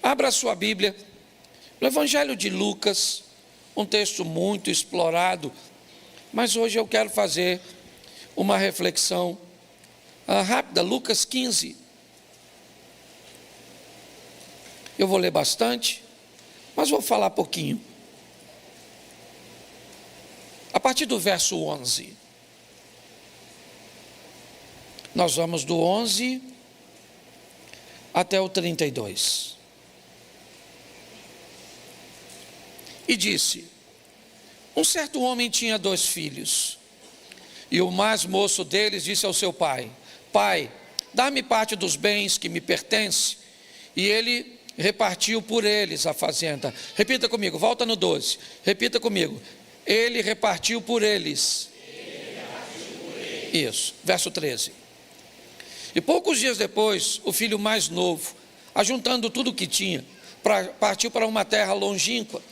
Abra sua Bíblia no Evangelho de Lucas, um texto muito explorado, mas hoje eu quero fazer uma reflexão rápida. Lucas 15. Eu vou ler bastante, mas vou falar pouquinho. A partir do verso 11. Nós vamos do 11 até o 32. E disse: um certo homem tinha 2 filhos, e o mais moço deles disse ao seu pai: Pai, dá-me parte dos bens que me pertence. E ele repartiu por eles a fazenda. Repita comigo, volta no 12. Repita comigo. Ele repartiu por eles. Isso, verso 13. E poucos dias depois, o filho mais novo, ajuntando tudo o que tinha, partiu para uma terra longínqua,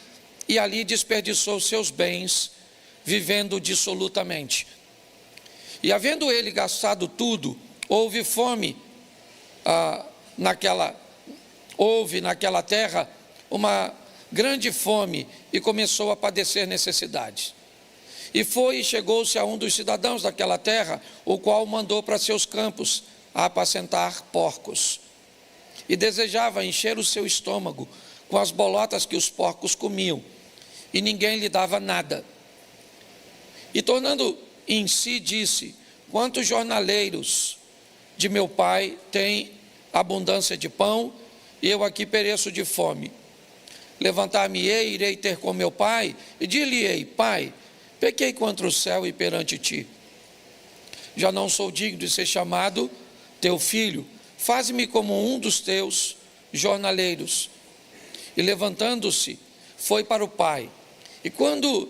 e ali desperdiçou seus bens, vivendo dissolutamente. E havendo ele gastado tudo, houve fome naquela terra, uma grande fome, e começou a padecer necessidade. E foi e chegou-se a um dos cidadãos daquela terra, o qual mandou para seus campos a apacentar porcos. E desejava encher o seu estômago com as bolotas que os porcos comiam, e ninguém lhe dava nada. E tornando em si, disse: quantos jornaleiros de meu pai têm abundância de pão, e eu aqui pereço de fome. Levantar-me-ei, irei ter com meu pai, e dir-lhe-ei: Pai, pequei contra o céu e perante ti. Já não sou digno de ser chamado teu filho, faze-me como um dos teus jornaleiros. E levantando-se, foi para o pai. E quando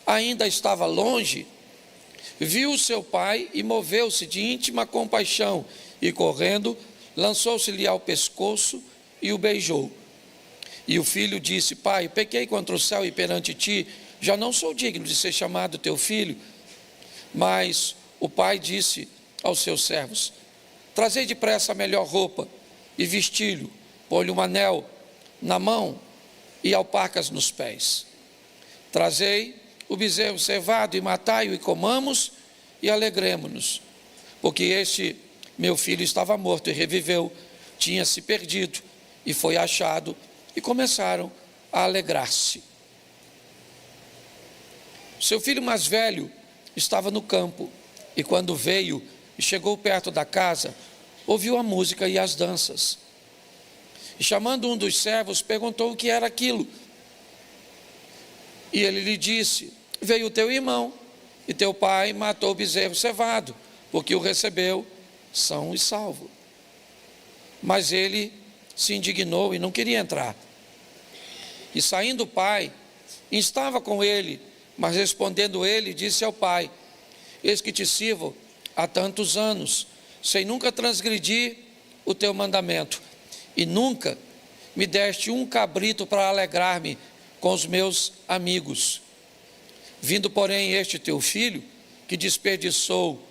ainda estava longe, viu seu pai e moveu-se de íntima compaixão, e correndo, lançou-se-lhe ao pescoço e o beijou. E o filho disse: Pai, pequei contra o céu e perante ti, já não sou digno de ser chamado teu filho. Mas o pai disse aos seus servos: trazei depressa a melhor roupa e vesti-lhe, pôr-lhe um anel na mão e alpacas nos pés. Trazei o bezerro cevado e matai-o, e comamos e alegremo-nos, porque este meu filho estava morto e reviveu, tinha se perdido e foi achado, e começaram a alegrar-se. Seu filho mais velho estava no campo, e quando veio e chegou perto da casa, ouviu a música e as danças. E chamando um dos servos, perguntou o que era aquilo. E ele lhe disse: veio o teu irmão, e teu pai matou o bezerro cevado, porque o recebeu são e salvo. Mas ele se indignou e não queria entrar. E saindo o pai, estava com ele, mas respondendo ele, disse ao pai: eis que te sirvo há tantos anos, sem nunca transgredir o teu mandamento, e nunca me deste um cabrito para alegrar-me com os meus amigos. Vindo, porém, este teu filho, que desperdiçou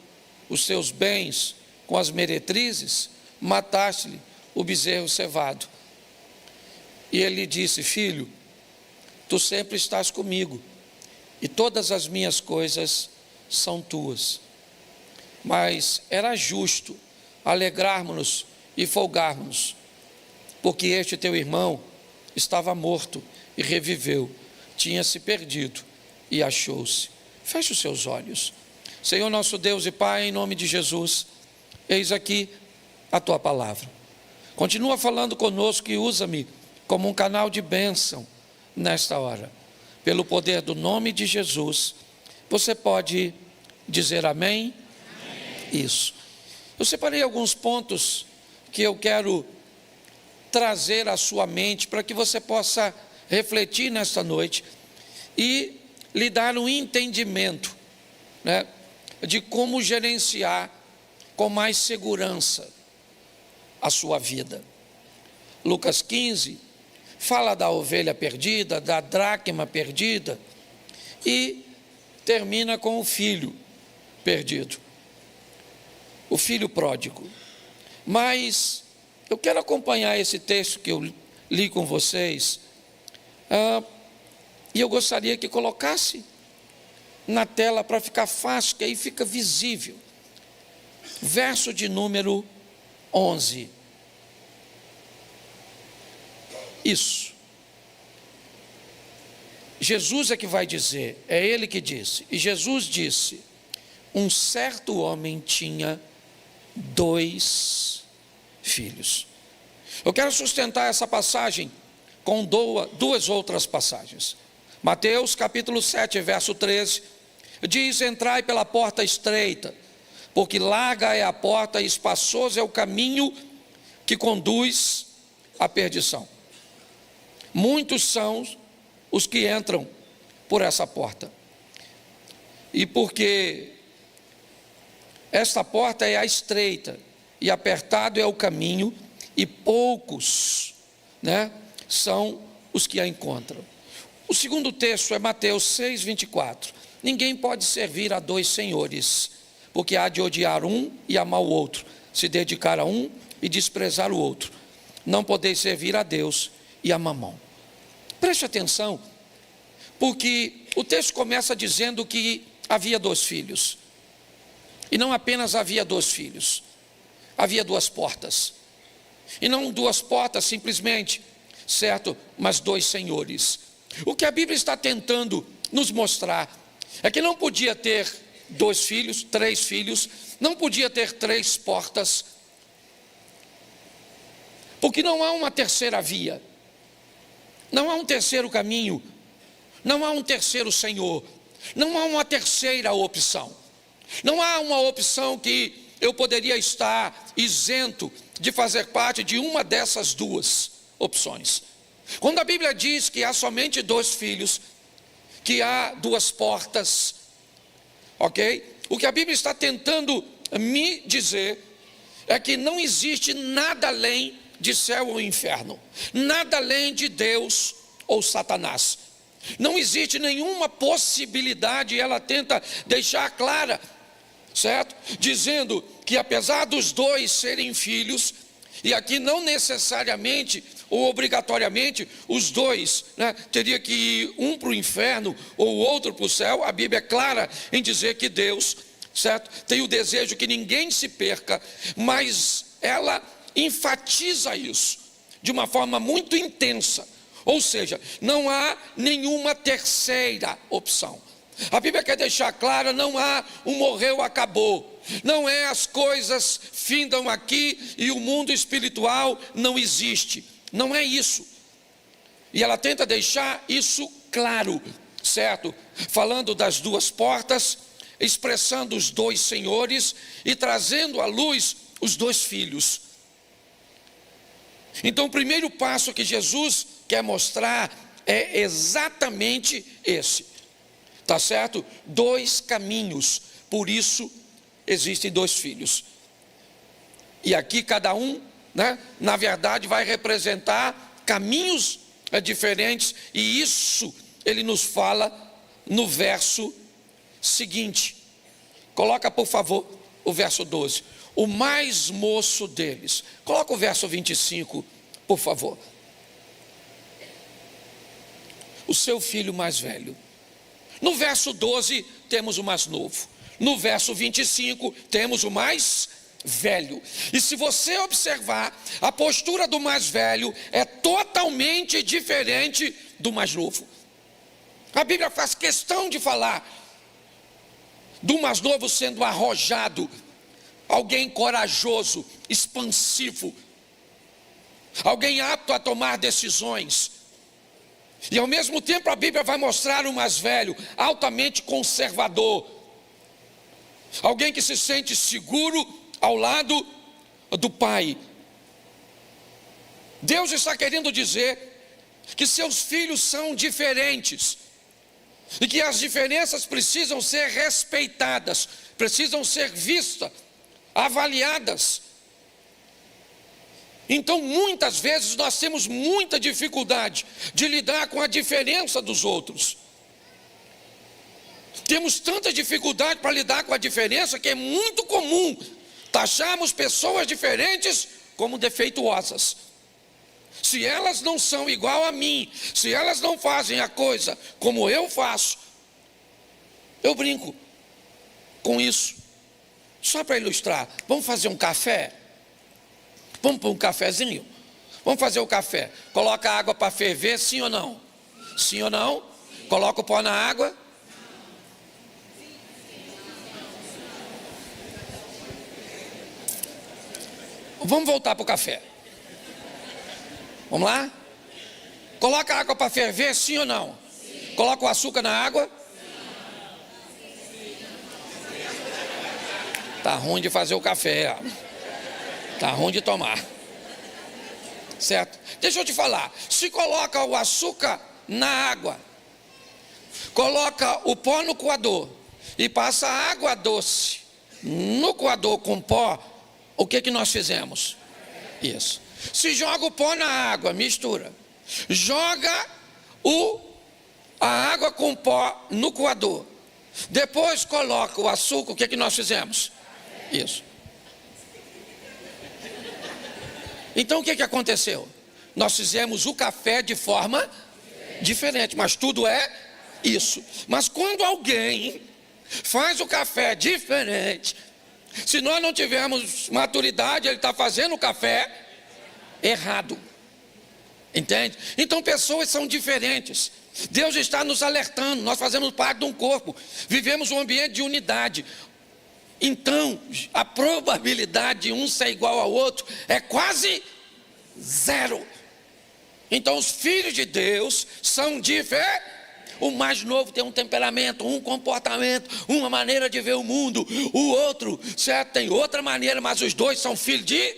os seus bens com as meretrizes, mataste-lhe o bezerro cevado. E ele lhe disse: filho, tu sempre estás comigo, e todas as minhas coisas são tuas. Mas era justo alegrarmos-nos e folgarmos-nos, porque este teu irmão estava morto e reviveu, tinha se perdido e achou-se. Feche os seus olhos. Senhor nosso Deus e Pai, em nome de Jesus, eis aqui a tua palavra. Continua falando conosco e usa-me como um canal de bênção nesta hora. Pelo poder do nome de Jesus, você pode dizer amém? Amém. Isso. Eu separei alguns pontos que eu quero trazer à sua mente para que você possa refletir nesta noite e lhe dar um entendimento, de como gerenciar com mais segurança a sua vida. Lucas 15 fala da ovelha perdida, da dracma perdida, e termina com o filho perdido, o filho pródigo. Mas eu quero acompanhar esse texto que eu li com vocês, e eu gostaria que colocasse na tela para ficar fácil, que aí fica visível. Verso de número 11. Isso. Jesus é que vai dizer, é ele que disse. E Jesus disse: um certo homem tinha 2 filhos. Eu quero sustentar essa passagem com 2 outras passagens. Mateus capítulo 7, verso 13, diz: entrai pela porta estreita, porque larga é a porta e espaçoso é o caminho que conduz à perdição. Muitos são os que entram por essa porta. E porque esta porta é a estreita e apertado é o caminho, e poucos, são os que a encontram. O segundo texto é Mateus 6, 24. Ninguém pode servir a 2 senhores, porque há de odiar um e amar o outro, se dedicar a um e desprezar o outro. Não podeis servir a Deus e a Mamão. Preste atenção, porque o texto começa dizendo que havia 2 filhos. E não apenas havia 2 filhos, havia 2 portas. E não 2 portas simplesmente, certo? Mas 2 senhores. O que a Bíblia está tentando nos mostrar é que não podia ter 2 filhos, 3 filhos, não podia ter 3 portas, porque não há uma terceira via, não há um terceiro caminho, não há um terceiro Senhor, não há uma terceira opção, não há uma opção que eu poderia estar isento de fazer parte de uma dessas 2 opções. Quando a Bíblia diz que há somente 2 filhos, que há 2 portas, ok? O que a Bíblia está tentando me dizer é que não existe nada além de céu ou inferno, nada além de Deus ou Satanás. Não existe nenhuma possibilidade, ela tenta deixar clara, certo? Dizendo que apesar dos 2 serem filhos, e aqui não necessariamente ou obrigatoriamente os 2, teria que ir um para o inferno ou o outro para o céu. A Bíblia é clara em dizer que Deus, certo, tem o desejo que ninguém se perca, mas ela enfatiza isso de uma forma muito intensa, ou seja, não há nenhuma terceira opção. A Bíblia quer deixar clara, não há um morreu, acabou, não é as coisas findam aqui e o mundo espiritual não existe, não é isso. E ela tenta deixar isso claro, certo? Falando das 2 portas, expressando os 2 senhores e trazendo à luz os 2 filhos. Então o primeiro passo que Jesus quer mostrar é exatamente esse, tá certo? 2 caminhos, por isso existem 2 filhos. E aqui cada um, na verdade vai representar caminhos diferentes, e isso ele nos fala no verso seguinte. Coloca por favor o verso 12. O mais moço deles. Coloca o verso 25, por favor. O seu filho mais velho. No verso 12 temos o mais novo. No verso 25 temos o mais velho. E se você observar, a postura do mais velho é totalmente diferente do mais novo. A Bíblia faz questão de falar do mais novo sendo arrojado, alguém corajoso, expansivo, alguém apto a tomar decisões. E ao mesmo tempo a Bíblia vai mostrar o mais velho, altamente conservador, alguém que se sente seguro ao lado do pai. Deus está querendo dizer que seus filhos são diferentes, e que as diferenças precisam ser respeitadas, precisam ser vistas, avaliadas. Então muitas vezes nós temos muita dificuldade de lidar com a diferença dos outros. Temos tanta dificuldade para lidar com a diferença que é muito comum taxarmos pessoas diferentes como defeituosas. se elas não são igual a mim, se elas não fazem a coisa como eu faço, eu brinco com isso. Só para ilustrar, vamos fazer um café? Vamos pôr um cafezinho? Vamos fazer o café. Coloca a água para ferver, sim ou não? Sim ou não? Coloca o pó na água. Vamos voltar para o café. Vamos lá? Coloca a água para ferver, sim ou não? Sim. Coloca o açúcar na água. Tá ruim de fazer o café. Tá ruim de tomar. Certo? Deixa eu te falar. Se coloca o açúcar na água, coloca o pó no coador e passa a água doce no coador com pó, o que nós fizemos? Isso. Se joga o pó na água, mistura. Joga a água com pó no coador. Depois coloca o açúcar, o que nós fizemos? Isso. Então o que aconteceu? Nós fizemos o café de forma diferente, mas tudo é isso. Mas quando alguém faz o café diferente, se nós não tivermos maturidade, ele está fazendo o café errado. Entende? Então pessoas são diferentes. Deus está nos alertando. Nós fazemos parte de um corpo, vivemos um ambiente de unidade. Então a probabilidade de um ser igual ao outro é quase zero. Então os filhos de Deus são diferentes. O mais novo tem um temperamento, um comportamento, uma maneira de ver o mundo. O outro, certo, tem outra maneira, mas os dois são filhos de...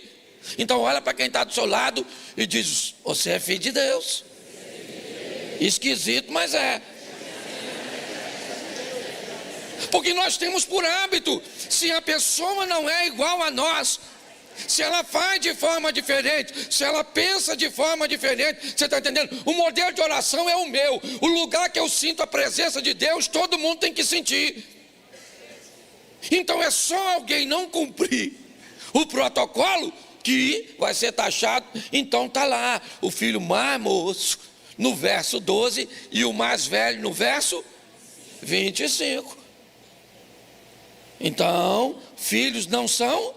Então olha para quem está do seu lado e diz: você é filho de Deus. Esquisito, mas é. Porque nós temos por hábito, se a pessoa não é igual a nós, se ela faz de forma diferente, se ela pensa de forma diferente, você está entendendo? O modelo de oração é o meu. O lugar que eu sinto a presença de Deus, todo mundo tem que sentir. Então é só alguém não cumprir o protocolo que vai ser taxado. Então está lá o filho mais moço no verso 12 e o mais velho no verso 25. Então filhos não são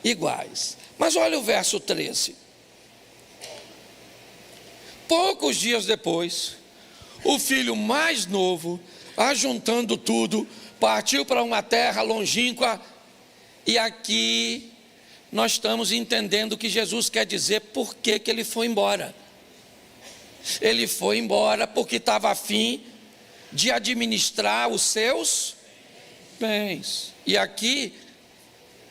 iguais. Mas olha o verso 13. Poucos dias depois, o filho mais novo, ajuntando tudo, partiu para uma terra longínqua. E aqui nós estamos entendendo o que Jesus quer dizer, por que ele foi embora. Ele foi embora porque estava a fim de administrar os seus bens. E aqui,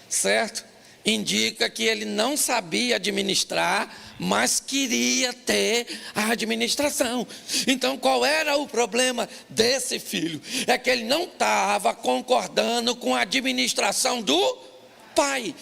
certo, indica que ele não sabia administrar, mas queria ter a administração. Então qual era o problema desse filho? É que ele não estava concordando com a administração do pai,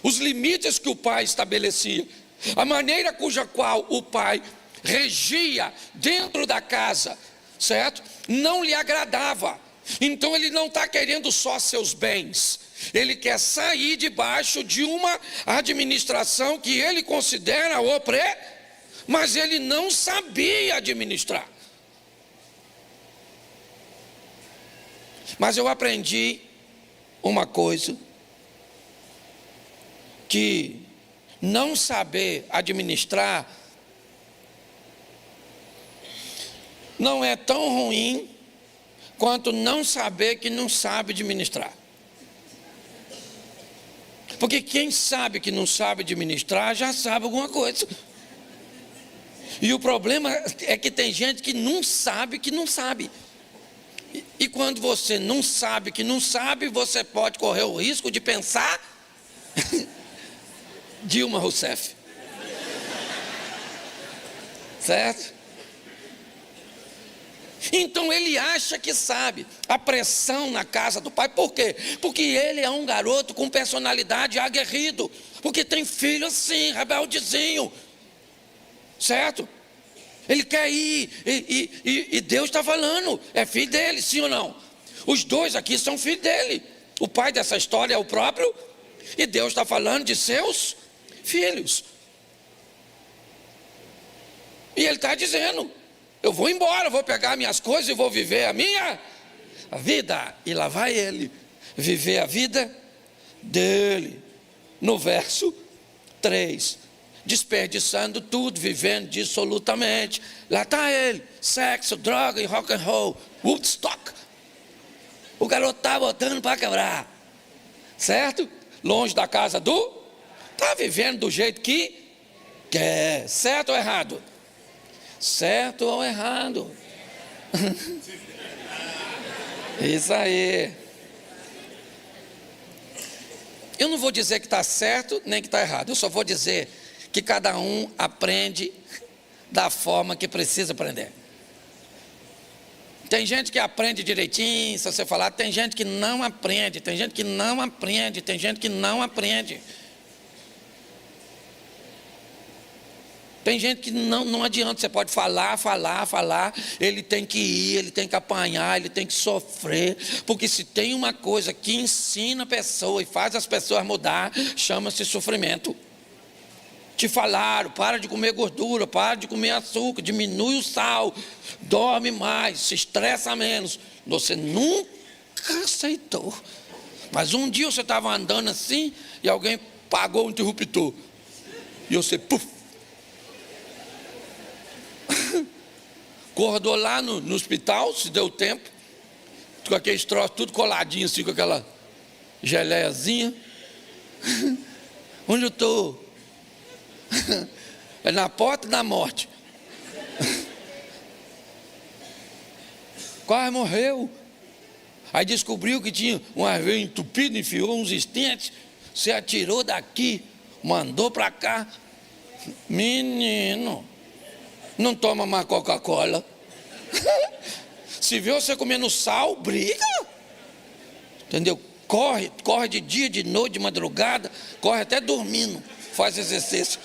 os limites que o pai estabelecia, a maneira cuja qual o pai regia dentro da casa, certo? Não lhe agradava. Então ele não está querendo só seus bens, ele quer sair debaixo de uma administração que ele considera mas ele não sabia administrar. Mas eu aprendi uma coisa, que não saber administrar não é tão ruim quanto não saber que não sabe administrar. Porque quem sabe que não sabe administrar já sabe alguma coisa. E o problema é que tem gente que não sabe que não sabe. E quando você não sabe que não sabe, você pode correr o risco de pensar Dilma Rousseff. Certo? Então ele acha que sabe. A pressão na casa do pai, por quê? Porque ele é um garoto com personalidade aguerrido, porque tem filho assim, rebeldezinho, certo? Ele quer ir, e Deus está falando, é filho dele, sim ou não? Os dois aqui são filhos dele. O pai dessa história é o próprio, e Deus está falando de seus filhos. E ele está dizendo: eu vou embora, vou pegar minhas coisas e vou viver a minha vida. E lá vai ele viver a vida dele. No verso 3, desperdiçando tudo, vivendo dissolutamente. Lá está ele, sexo, droga e rock and roll, Woodstock. O garoto está botando para quebrar, certo? Longe da casa está vivendo do jeito que quer. Certo ou errado? Certo ou errado? Isso aí. Eu não vou dizer que está certo nem que está errado. Eu só vou dizer que cada um aprende da forma que precisa aprender. Tem gente que aprende direitinho, se você falar. Tem gente que não aprende. Tem gente que não aprende. Tem gente que não aprende. Tem gente que não adianta, você pode falar, ele tem que ir, ele tem que apanhar, ele tem que sofrer, porque se tem uma coisa que ensina a pessoa e faz as pessoas mudar, chama-se sofrimento. Te falaram, para de comer gordura, para de comer açúcar, diminui o sal, dorme mais, se estressa menos. Você nunca aceitou. Mas um dia você estava andando assim e alguém pagou o interruptor. E você, puf. Acordou lá no hospital, se deu tempo, com aqueles troços tudo coladinho assim, com aquela geleiazinha. Onde eu estou? É na porta da morte. Quase morreu. Aí descobriu que tinha uma veia entupida, enfiou uns estentes, se atirou daqui, mandou para cá. Menino, não toma mais Coca-Cola. Se vê você comendo sal, briga. Entendeu? Corre de dia, de noite, de madrugada, corre até dormindo, faz exercício.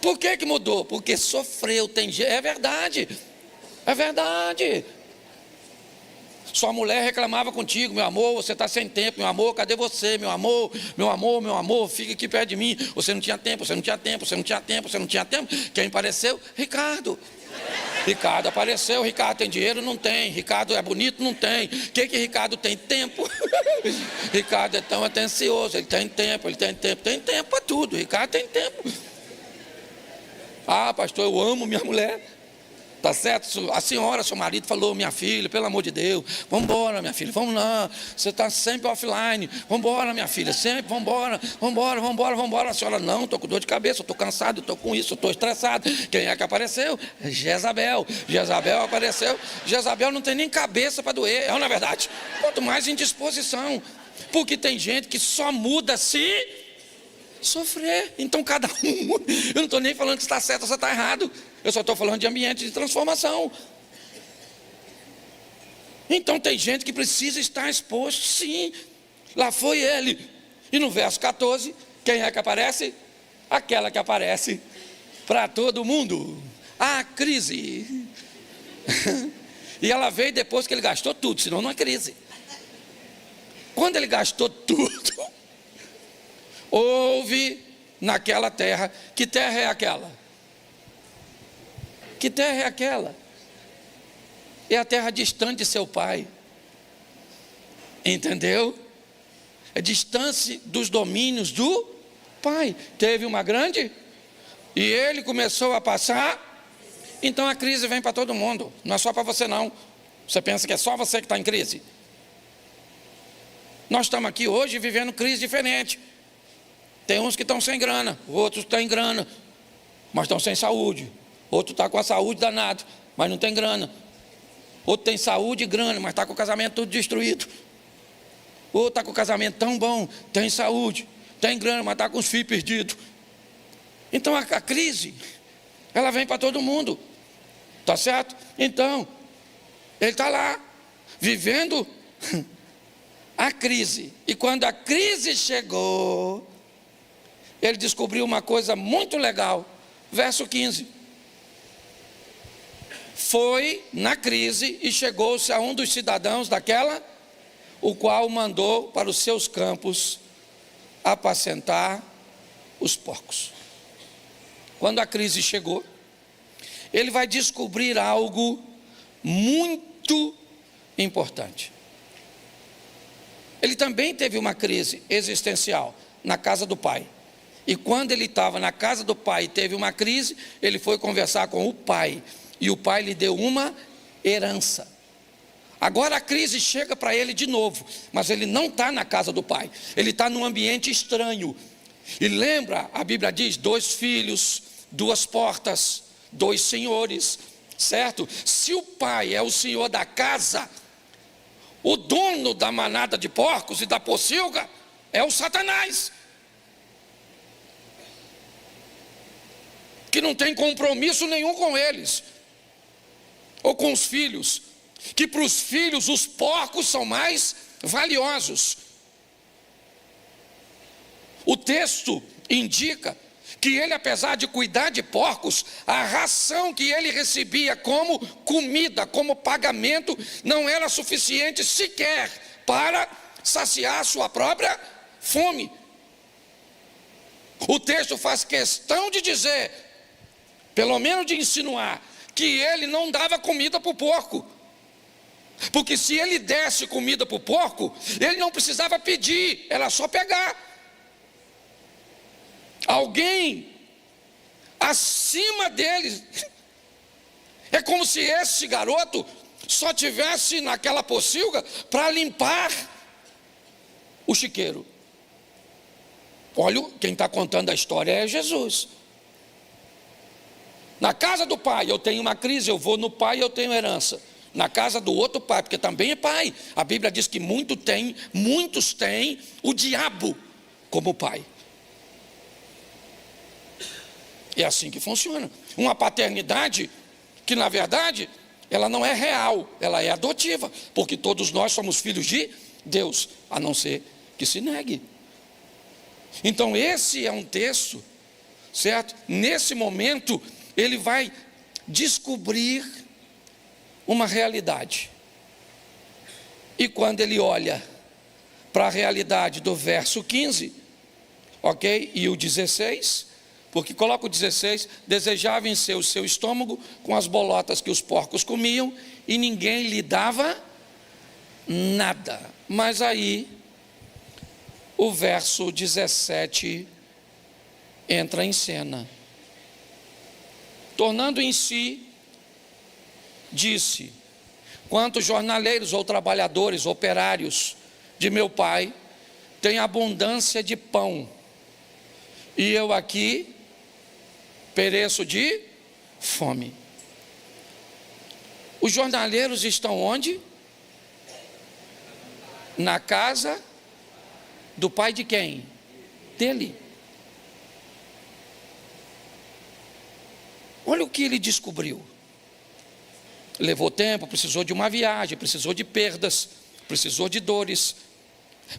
Por que mudou? Porque sofreu, é verdade. É verdade. Sua mulher reclamava contigo: meu amor, você está sem tempo, meu amor, cadê você, meu amor, fica aqui perto de mim. Você não tinha tempo. Quem apareceu? Ricardo apareceu. Ricardo tem dinheiro? Não tem. Ricardo é bonito? Não tem. O que Ricardo tem? Tempo. Ricardo é tão atencioso, ele tem tempo para tudo. Ricardo tem tempo. Ah, pastor, eu amo minha mulher. Tá certo? A senhora, seu marido falou: minha filha, pelo amor de Deus, vamos embora, minha filha, vamos lá, você está sempre offline, vamos embora, minha filha, sempre, vamos embora. A senhora: não, estou com dor de cabeça, estou cansado, estou com isso, estou estressado. Quem é que apareceu? Jezabel apareceu. Jezabel não tem nem cabeça para doer, é na verdade, quanto mais indisposição, porque tem gente que só muda se sofrer. Então cada um, eu não estou nem falando que está certo ou você está errado, eu só estou falando de ambiente de transformação. Então tem gente que precisa estar exposto, sim. Lá foi ele. E no verso 14, quem é que aparece? Aquela que aparece para todo mundo, a crise. E ela veio depois que ele gastou tudo, senão não é crise. Quando ele gastou tudo, houve naquela terra. Que terra é aquela? Que terra é aquela? É a terra distante de seu pai. Entendeu? É distância dos domínios do pai. Teve uma grande e ele começou a passar. Então a crise vem para todo mundo. Não é só para você não. Você pensa que é só você que está em crise? Nós estamos aqui hoje vivendo crise diferente. Tem uns que estão sem grana, outros têm grana, mas estão sem saúde. Outro está com a saúde danada, mas não tem grana. Outro tem saúde e grana, mas está com o casamento tudo destruído. Outro está com o casamento tão bom, tem saúde, tem grana, mas está com os filhos perdidos. Então a crise, ela vem para todo mundo. Tá certo? Então, ele está lá, vivendo a crise. E quando a crise chegou, ele descobriu uma coisa muito legal. Verso 15. Foi na crise e chegou-se a um dos cidadãos daquela, o qual mandou para os seus campos apacentar os porcos. Quando a crise chegou, ele vai descobrir algo muito importante. Ele também teve uma crise existencial na casa do pai. E quando ele estava na casa do pai e teve uma crise, ele foi conversar com o pai. E o pai lhe deu uma herança. Agora a crise chega para ele de novo, mas ele não está na casa do pai. Ele está num ambiente estranho. E lembra, a Bíblia diz, 2 filhos, 2 portas, 2 senhores, certo? Se o pai é o senhor da casa, o dono da manada de porcos e da pocilga é o Satanás, que não tem compromisso nenhum com eles, ou com os filhos, que para os filhos os porcos são mais valiosos. O texto indica que ele, apesar de cuidar de porcos, a ração que ele recebia como comida, como pagamento, não era suficiente sequer para saciar a sua própria fome. O texto faz questão de dizer, pelo menos de insinuar, que ele não dava comida para o porco. Porque se ele desse comida para o porco, ele não precisava pedir, era só pegar. Alguém acima deles. É como se esse garoto só tivesse naquela pocilga para limpar o chiqueiro. Olha, quem está contando a história é Jesus. Na casa do pai eu tenho uma crise, eu vou no pai e eu tenho herança. Na casa do outro pai, porque também é pai. A Bíblia diz que muitos têm o diabo como pai. É assim que funciona. Uma paternidade que, na verdade, ela não é real, ela é adotiva, porque todos nós somos filhos de Deus, a não ser que se negue. Então esse é um texto, certo? Nesse momento, ele vai descobrir uma realidade. E quando ele olha para a realidade do verso 15, ok? E o 16... Porque coloca o 16, desejava encher o seu estômago com as bolotas que os porcos comiam, e ninguém lhe dava nada. Mas aí, o verso 17 entra em cena. Tornando em si, disse: quantos jornaleiros ou trabalhadores, operários de meu pai, têm abundância de pão, e eu aqui pereço de fome. Os jornaleiros estão onde? Na casa do pai de quem? Dele. Olha o que ele descobriu. Levou tempo, precisou de uma viagem, precisou de perdas, precisou de dores.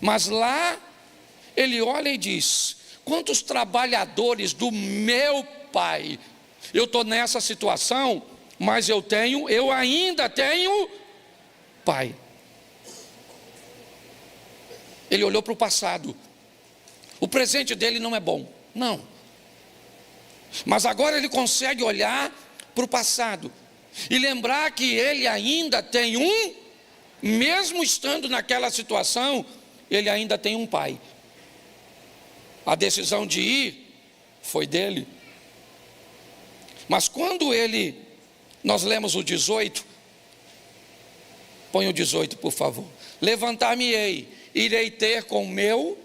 Mas lá ele olha e diz: quantos trabalhadores do meu pai, eu estou nessa situação, mas eu ainda tenho pai. Ele olhou para o passado. O presente dele não é bom, não. Mas agora ele consegue olhar para o passado e lembrar que ele ainda tem mesmo estando naquela situação, ele ainda tem um pai. A decisão de ir foi dele. Mas quando nós lemos o 18, põe o 18 por favor. Levantar-me-ei, irei ter com meu,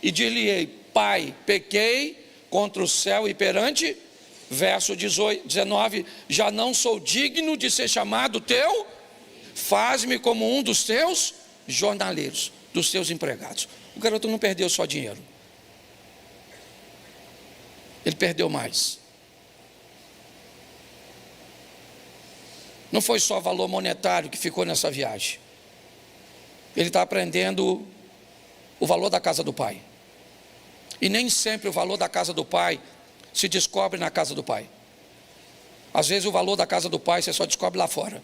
e dir-lhe-ei: pai, pequei contra o céu e perante, verso 19, já não sou digno de ser chamado teu, faz-me como um dos teus jornaleiros, dos teus empregados. O garoto não perdeu só dinheiro, ele perdeu mais. Não foi só valor monetário que ficou nessa viagem. Ele está aprendendo o valor da casa do pai. E nem sempre o valor da casa do pai se descobre na casa do pai. Às vezes o valor da casa do pai você só descobre lá fora.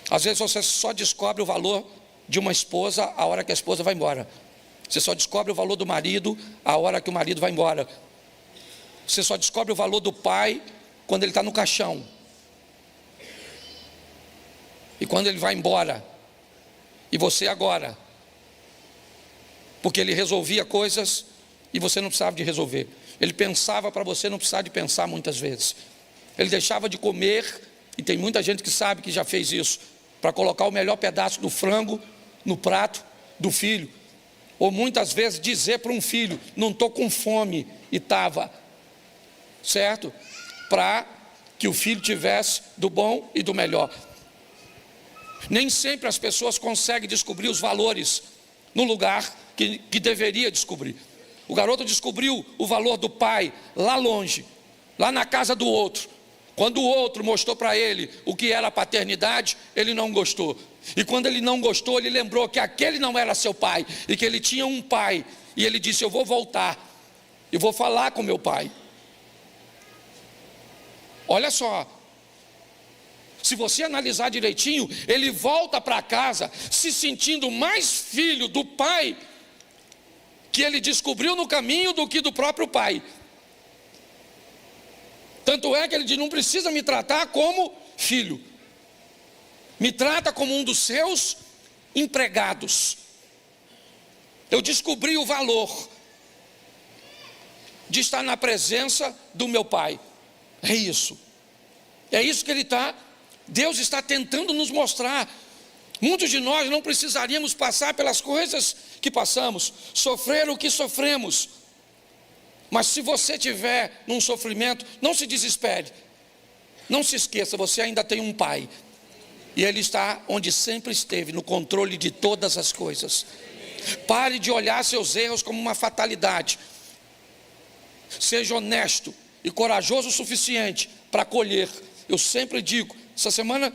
Às vezes você só descobre o valor de uma esposa a hora que a esposa vai embora. Você só descobre o valor do marido a hora que o marido vai embora. Você só descobre o valor do pai quando ele está no caixão. E quando ele vai embora. E você agora. Porque ele resolvia coisas e você não precisava de resolver. Ele pensava para você não precisar de pensar muitas vezes. Ele deixava de comer, e tem muita gente que sabe que já fez isso, para colocar o melhor pedaço do frango no prato do filho. Ou muitas vezes dizer para um filho, não estou com fome, e estava, certo? Para que o filho tivesse do bom e do melhor. Nem sempre as pessoas conseguem descobrir os valores no lugar que deveria descobrir. O garoto descobriu o valor do pai lá longe, lá na casa do outro. Quando o outro mostrou para ele o que era a paternidade, ele não gostou. E quando ele não gostou, ele lembrou que aquele não era seu pai, e que ele tinha um pai. E ele disse, eu vou voltar, eu vou falar com meu pai. Olha só, se você analisar direitinho, ele volta para casa se sentindo mais filho do pai que ele descobriu no caminho do que do próprio pai. Tanto é que ele diz, não precisa me tratar como filho, me trata como um dos seus empregados. Eu descobri o valor de estar na presença do meu pai. É isso que Deus está tentando nos mostrar. Muitos de nós não precisaríamos passar pelas coisas que passamos, sofrer o que sofremos. Mas se você tiver num sofrimento, não se desespere. Não se esqueça, você ainda tem um pai. E ele está onde sempre esteve, no controle de todas as coisas. Pare de olhar seus erros como uma fatalidade. Seja honesto e corajoso o suficiente para acolher. Eu sempre digo, essa semana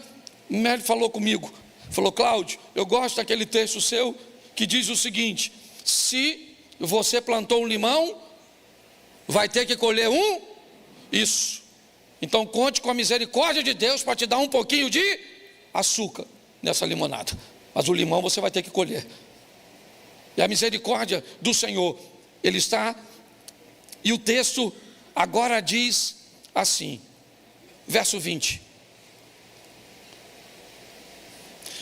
Mary falou comigo, falou, Cláudio, eu gosto daquele texto seu que diz o seguinte, se você plantou um limão, vai ter que colher isso. Então conte com a misericórdia de Deus para te dar um pouquinho de açúcar nessa limonada. Mas o limão você vai ter que colher. E a misericórdia do Senhor, Ele está. E o texto agora diz assim, verso 20.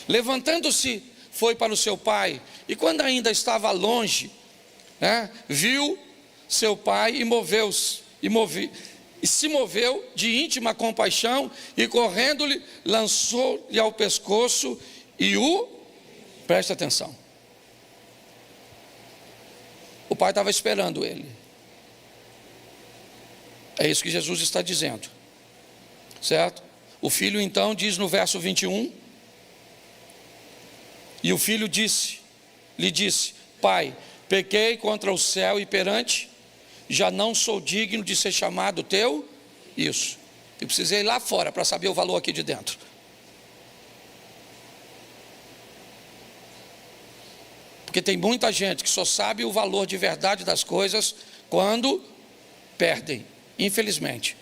Levantando-se, foi para o seu pai, e quando ainda estava longe, viu seu pai e se moveu de íntima compaixão, e correndo-lhe, lançou-lhe ao pescoço e preste atenção, o pai estava esperando ele. É isso que Jesus está dizendo, certo? O filho então diz no verso 21, e o filho lhe disse, pai, pequei contra o céu e perante, já não sou digno de ser chamado teu, isso. Eu precisei ir lá fora para saber o valor aqui de dentro. Porque tem muita gente que só sabe o valor de verdade das coisas quando perdem, infelizmente.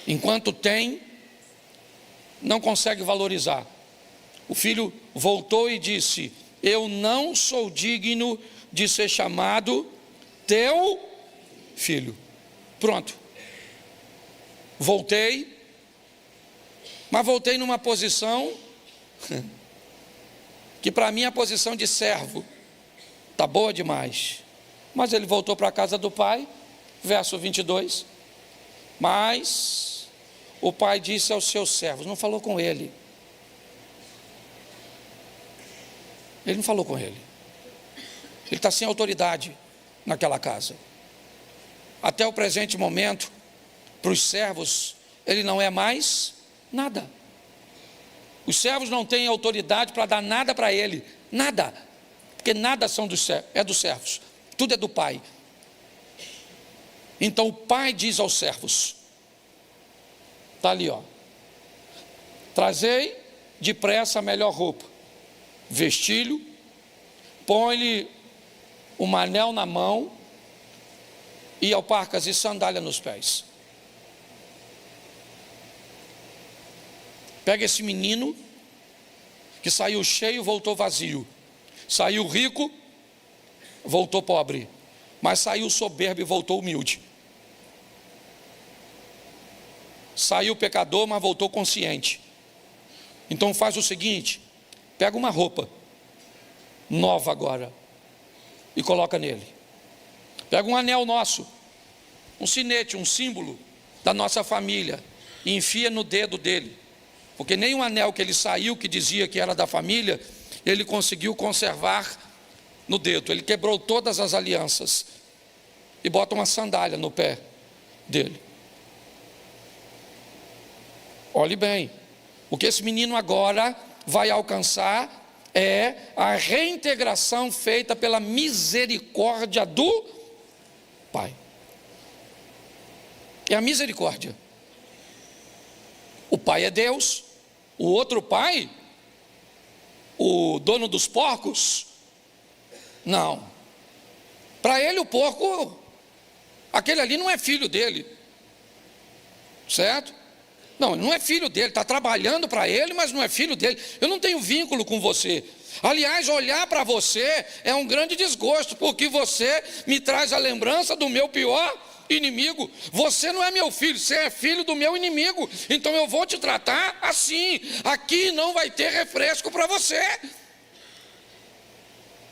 Enquanto tem, não consegue valorizar. O filho voltou e disse, eu não sou digno de ser chamado teu filho. Pronto. Voltei, mas voltei numa posição que para mim a posição de servo está boa demais. Mas ele voltou para a casa do pai, verso 22. Mas o pai disse aos seus servos, não falou com ele. Ele não falou com ele. Ele está sem autoridade naquela casa. Até o presente momento, para os servos, ele não é mais nada. Os servos não têm autoridade para dar nada para ele. Nada. Porque nada é dos servos. Tudo é do pai. Então o pai diz aos servos, está ali, trazei depressa a melhor roupa, vestilho, põe-lhe um anel na mão e alparcas e sandália nos pés. Pega esse menino que saiu cheio, voltou vazio, saiu rico, voltou pobre. Mas saiu soberbo e voltou humilde. Saiu pecador, mas voltou consciente. Então faz o seguinte: pega uma roupa nova agora e coloca nele. Pega um anel nosso, um sinete, um símbolo da nossa família, e enfia no dedo dele. Porque nem um anel que ele saiu, que dizia que era da família, ele conseguiu conservar no dedo. Ele quebrou todas as alianças e bota uma sandália no pé dele. Olhe bem, o que esse menino agora vai alcançar é a reintegração feita pela misericórdia do Pai. É a misericórdia. O pai é Deus, o outro pai, o dono dos porcos, não. Para ele o porco, aquele ali não é filho dele, certo? Não, não é filho dele, está trabalhando para ele, mas não é filho dele. Eu não tenho vínculo com você. Aliás, olhar para você é um grande desgosto, porque você me traz a lembrança do meu pior inimigo. Você não é meu filho, você é filho do meu inimigo. Então eu vou te tratar assim. Aqui não vai ter refresco para você.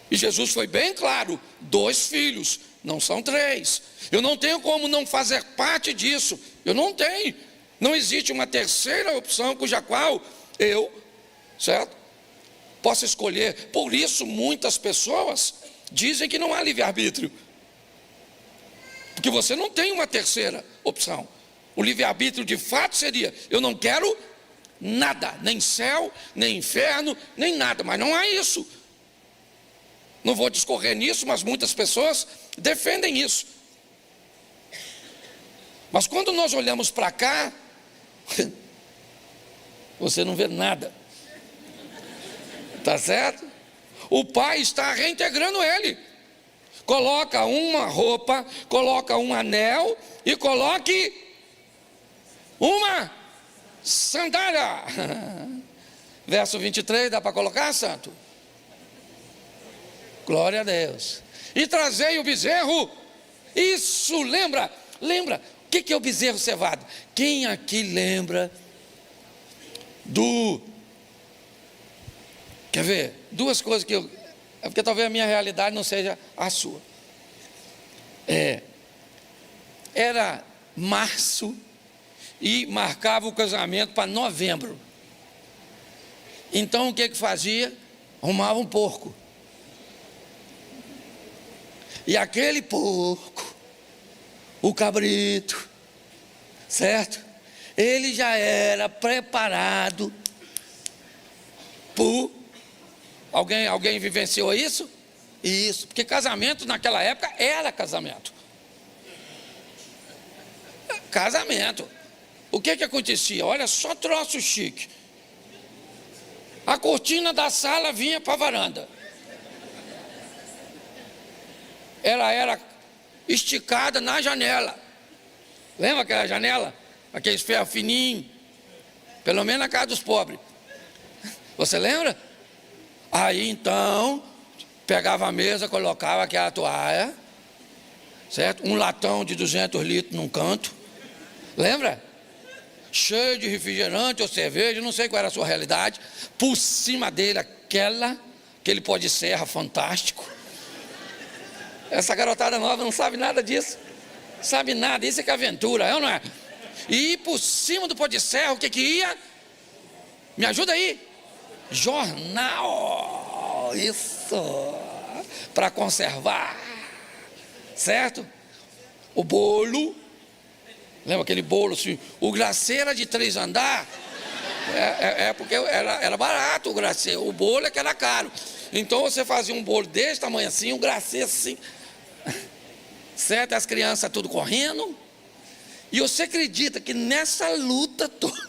E Jesus foi bem claro: 2 filhos, não são 3. Eu não tenho como não fazer parte disso. Eu não tenho. Não existe uma terceira opção cuja qual eu, certo, possa escolher. Por isso muitas pessoas dizem que não há livre-arbítrio. Porque você não tem uma terceira opção. O livre-arbítrio de fato seria: eu não quero nada, nem céu, nem inferno, nem nada. Mas não há isso. Não vou discorrer nisso, mas muitas pessoas defendem isso. Mas quando nós olhamos para cá, você não vê nada. Tá certo? O pai está reintegrando ele. Coloca uma roupa, coloca um anel e coloque uma sandália. Verso 23, dá para colocar, santo? Glória a Deus. E trazei o bezerro. Isso, lembra? O que é o bezerro cevado? Quem aqui lembra quer ver? 2 coisas que é porque talvez a minha realidade não seja a sua. Era março e marcava o casamento para novembro. Então o que fazia? Arrumava um porco. E aquele porco, o cabrito, certo? Ele já era preparado por... Alguém vivenciou isso? Isso, porque casamento naquela época era casamento. Casamento. O que acontecia? Olha só, troço chique. A cortina da sala vinha para a varanda. Ela era esticada na janela. Lembra aquela janela? Aqueles ferros fininhos. Pelo menos na casa dos pobres. Você lembra? Aí então, pegava a mesa, colocava aquela toalha, certo? Um latão de 200 litros num canto. Lembra? Cheio de refrigerante ou cerveja, não sei qual era a sua realidade. Por cima dele, aquele pó de serra fantástico. Essa garotada nova não sabe nada disso. Sabe nada, isso é que é aventura, é ou não é? E por cima do pó de serra, o que ia? Me ajuda aí. Jornal, isso, para conservar, certo? O bolo, lembra aquele bolo assim? O glacê era de 3 andares, porque era barato o glacê, o bolo é que era caro. Então você fazia um bolo desse tamanho assim, um glacê assim, certo? As crianças tudo correndo. E você acredita que nessa luta toda,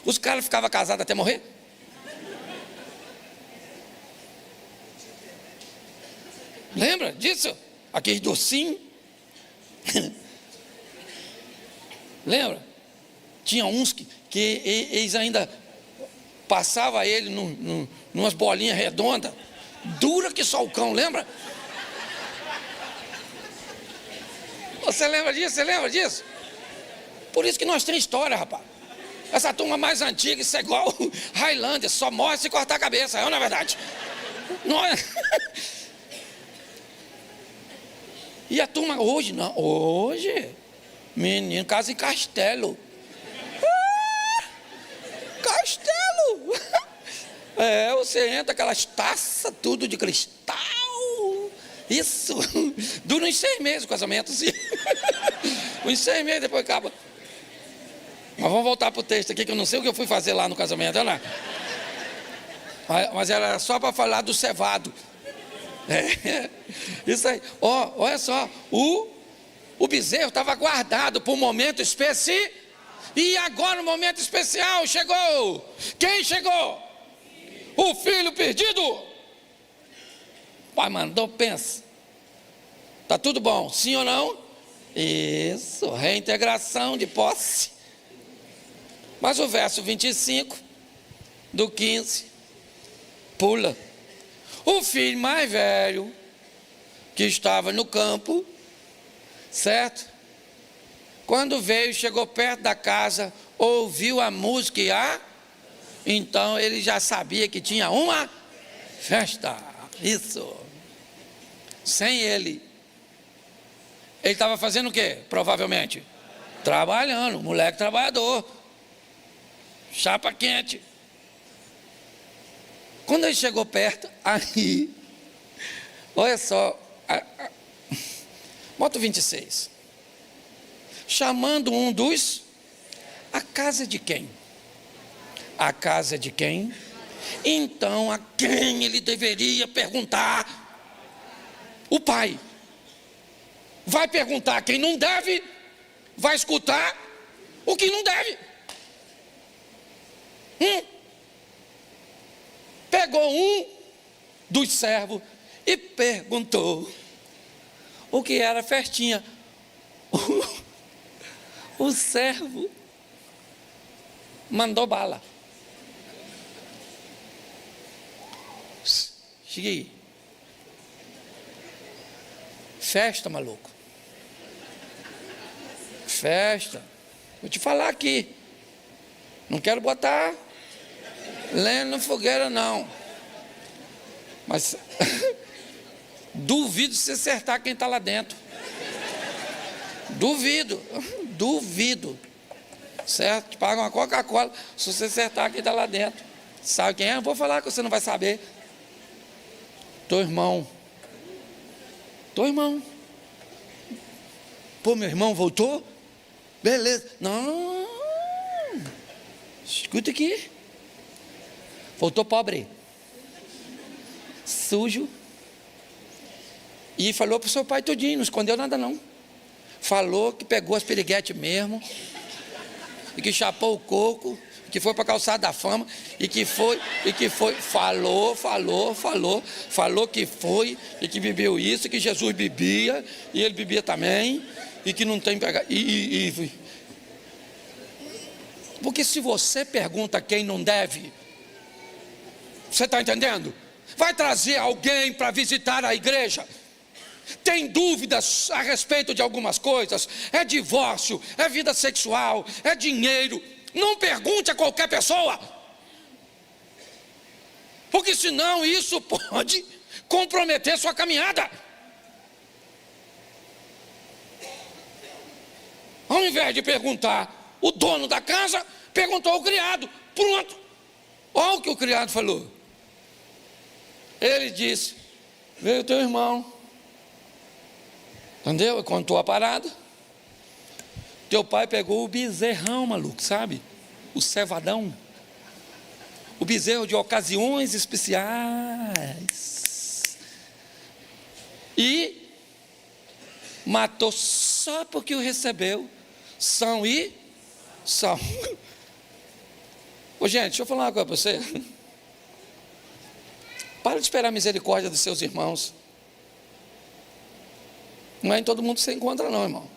os caras ficavam casados até morrer? Lembra disso? Aquele docinho. Lembra? Tinha uns que eles ainda passavam ele numas bolinhas redondas, dura que só o cão, lembra? Você lembra disso? Você lembra disso? Por isso que nós temos história, rapaz. Essa turma mais antiga, isso é igual Highlander, só morre se cortar a cabeça, é ou não é verdade? Não é? E a turma hoje, não, hoje, menino, casa em castelo. Castelo! É, você entra, aquelas taças, tudo de cristal. Isso, dura uns 6 meses o casamento, sim. Uns 6 meses, depois acaba. Mas vamos voltar para o texto aqui, que eu não sei o que eu fui fazer lá no casamento, não é? Mas era só para falar do cevado. É, isso aí. Olha só, o bezerro estava guardado para um momento especial. E agora o momento especial chegou. Quem chegou? O filho perdido. O pai mandou, pensa. Tá tudo bom, sim ou não? Isso, reintegração de posse. Mas o verso 25 do 15 pula. O filho mais velho, que estava no campo, certo? Quando veio, chegou perto da casa, ouviu a música então ele já sabia que tinha uma festa. Isso. Sem ele. Ele estava fazendo o quê? Provavelmente trabalhando, moleque trabalhador, chapa quente. Quando ele chegou perto, aí, olha só, bota o 26. Chamando um dos, a casa de quem? A casa de quem? Então a quem ele deveria perguntar? O pai. Vai perguntar quem não deve, vai escutar o que não deve. Pegou um dos servos e perguntou o que era festinha. O servo mandou bala. Cheguei. Festa, maluco. Festa. Vou te falar aqui. Não quero botar lenha na fogueira, não. Mas duvido se acertar quem está lá dentro. Duvido. Certo? Te paga uma Coca-Cola se você acertar quem está lá dentro. Sabe quem é? Não vou falar que você não vai saber. Teu irmão. Pô, meu irmão voltou? Beleza. Não. Escuta aqui. Voltou pobre. Sujo. E falou para o seu pai tudinho, não escondeu nada não. Falou que pegou as piriguetes mesmo. E que chapou o coco. Que foi para a calçada da fama. E que foi. Falou que foi. E que bebeu isso. Que Jesus bebia. E ele bebia também. E que não tem pegado. Porque se você pergunta quem não deve, você está entendendo? Vai trazer alguém para visitar a igreja. Tem dúvidas a respeito de algumas coisas. É divórcio, é vida sexual, é dinheiro. Não pergunte a qualquer pessoa. Porque senão isso pode comprometer sua caminhada. Ao invés de perguntar o dono da casa, perguntou ao criado. Pronto. Olha o que o criado falou. Ele disse: veio teu irmão. Entendeu? E contou a parada. Teu pai pegou o bezerrão, maluco, sabe? O cevadão. O bezerro de ocasiões especiais. E matou só porque o recebeu. São. Ô, gente, deixa eu falar uma coisa para você. Para de esperar a misericórdia dos seus irmãos. Não é em todo mundo que você encontra não, irmão.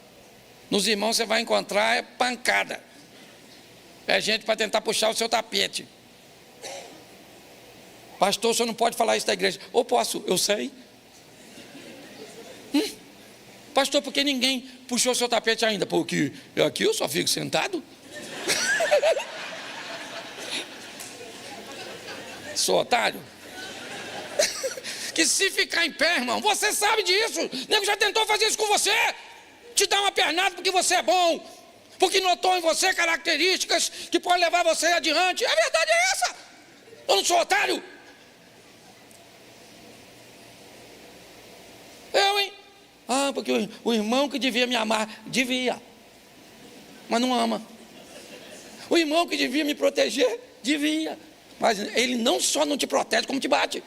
Nos irmãos você vai encontrar pancada. É gente para tentar puxar o seu tapete. Pastor, o senhor não pode falar isso da igreja. Ou posso? Eu sei. Pastor, por que ninguém puxou seu tapete ainda? Porque aqui eu só fico sentado. Sou otário? Que se ficar em pé, irmão, você sabe disso. O nego já tentou fazer isso com você. Te dar uma pernada porque você é bom, porque notou em você características que podem levar você adiante. A verdade é essa. Eu não sou otário. Eu, hein? Ah, porque o irmão que devia me amar, devia, mas não ama. O irmão que devia me proteger, devia, mas ele não só não te protege, como te bate.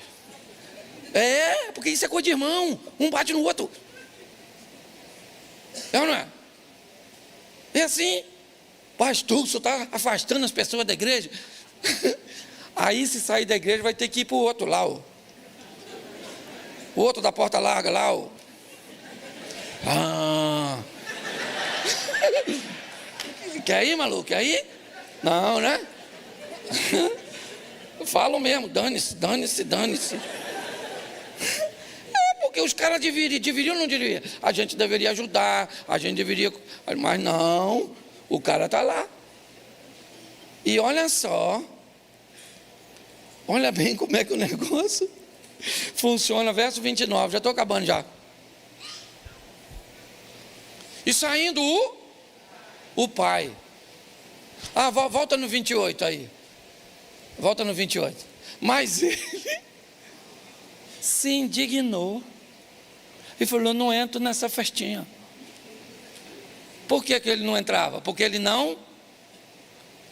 É, porque isso é coisa de irmão, um bate no outro. É ou não é? É assim. Pastor, o senhor está afastando as pessoas da igreja. Aí se sair da igreja vai ter que ir para o outro lá, o outro da porta larga lá, Quer ir, maluco? Quer ir? Não, né? Eu falo mesmo, dane-se. Porque os caras deveriam ou não deveriam? A gente deveria ajudar, a gente deveria, mas não, o cara está lá. E olha só, olha bem como é que o negócio funciona, verso 29, já estou acabando já. E saindo o pai. Volta no 28 aí. Volta no 28. Mas ele se indignou e falou: não entro nessa festinha. Por que ele não entrava? Porque ele não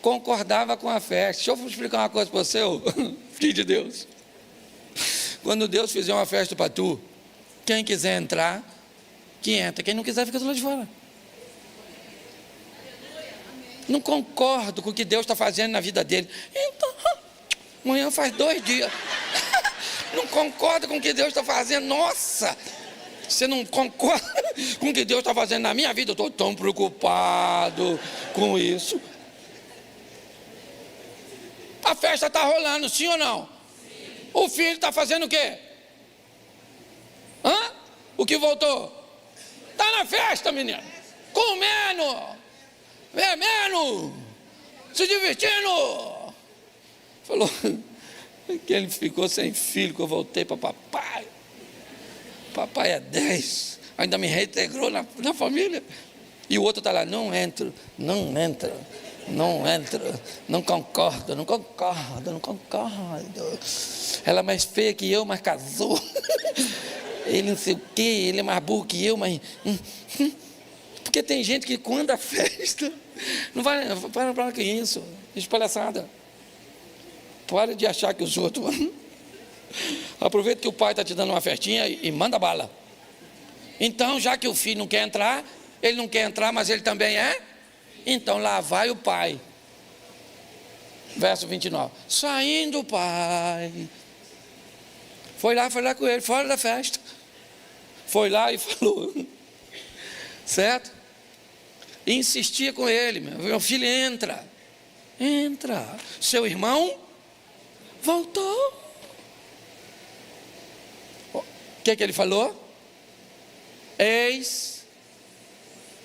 concordava com a festa. Deixa eu explicar uma coisa para você, filho de Deus. Quando Deus fizer uma festa para tu, quem quiser entrar, que entra. Quem não quiser, fica do lado de fora. Não concordo com o que Deus está fazendo na vida dele. Então, amanhã faz 2 dias. Não concordo com o que Deus está fazendo. Nossa, você não concorda com o que Deus está fazendo na minha vida? Eu estou tão preocupado com isso. A festa está rolando, sim ou não? Sim. O filho está fazendo o quê? O que voltou? Está na festa, menino. Comendo, bebendo, se divertindo. Falou que ele ficou sem filho, que eu voltei para papai. Papai é 10. Ainda me reintegrou na família. E o outro está lá: não entra, não concordo. Ela é mais feia que eu, mas casou. Ele não sei o quê, ele é mais burro que eu, mas... Porque tem gente que quando a festa... Não vai... Para que isso? Espalhaçada. Para de achar que os outros... Aproveita que o pai está te dando uma festinha e manda bala. Então, já que o filho não quer entrar, ele não quer entrar, mas ele também é... Então lá vai o pai. Verso 29. Saindo o pai. Foi lá com ele, fora da festa. Foi lá e falou. Certo? E insistia com ele, meu filho, entra. Seu irmão voltou. O que ele falou? Eis